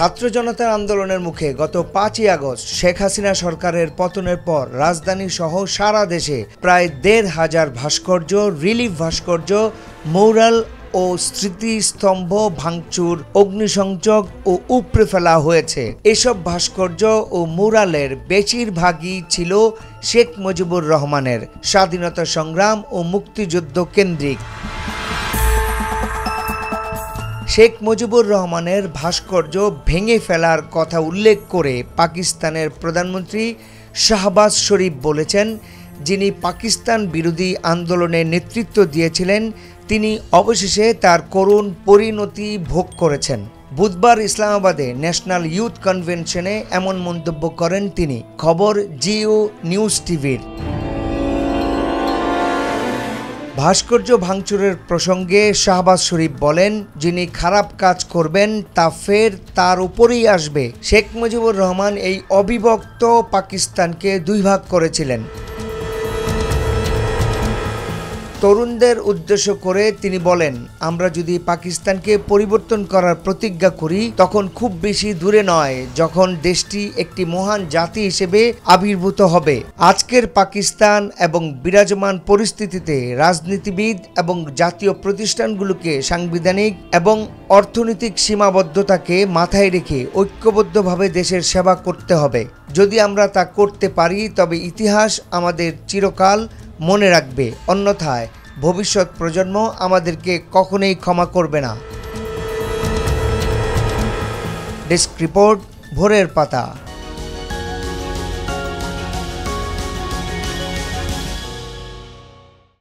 ছাত্র জনতার আন্দোলনের মুখে গত 5ই আগস্ট শেখ হাসিনা সরকারের পতনের পর রাজধানী সহ সারা দেশে প্রায় ১৫০০ ভাস্কর্য, রিলিফ ভাস্কর্য, মৌরাল ও স্মৃতিস্তম্ভ ভাঙচুর, অগ্নিসংযোগ ও উপড়ে ফেলা হয়েছে। এসব ভাস্কর্য ও মুরালের বেশিরভাগই ছিল শেখ মুজিবুর রহমানের স্বাধীনতা সংগ্রাম ও মুক্তিযুদ্ধ কেন্দ্রিক। শেখ মুজিবুর রহমানের ভাস্কর্য ভেঙে ফেলার কথা উল্লেখ করে পাকিস্তানের প্রধানমন্ত্রী শাহবাজ শরীফ বলেছেন, যিনি পাকিস্তান বিরোধী আন্দোলনে নেতৃত্ব দিয়েছিলেন তিনি অবশেষে তার করুণ পরিণতি ভোগ করেছেন। বুধবার ইসলামাবাদে ন্যাশনাল ইউথ কনভেনশনে এমন মন্তব্য করেন তিনি। খবর জিও নিউজ টিভির। ভাস্কর্য ভাঙচুরের প্রসঙ্গে শাহবাজ শরীফ বলেন, যিনি খারাপ কাজ করবেন তা ফের তার উপরেই আসবে। শেখ মুজিবুর রহমান এই অবিভক্ত পাকিস্তানকে দুই ভাগ করেছিলেন। তরুণদের উদ্দেশ্য করে তিনি বলেন, আমরা যদি পাকিস্তানকে পরিবর্তন করার প্রতিজ্ঞা করি তখন খুব বেশি দূরে নয় যখন দেশটি একটি মহান জাতি হিসেবে আবির্ভূত হবে। আজকের পাকিস্তান এবং বিরাজমান পরিস্থিতিতে রাজনীতিবিদ এবং জাতীয় প্রতিষ্ঠানগুলোকে সাংবিধানিক এবং অর্থনৈতিক সীমাবদ্ধতাকে মাথায় রেখে ঐক্যবদ্ধভাবে দেশের সেবা করতে হবে। যদি আমরা তা করতে পারি তবে ইতিহাস আমাদের চিরকাল মনে রাখবে, অন্যথায় ভবিষ্যৎ প্রজন্ম আমাদেরকে কখনোই ক্ষমা করবে না। ডেস্ক রিপোর্ট, ভোরের পাতা।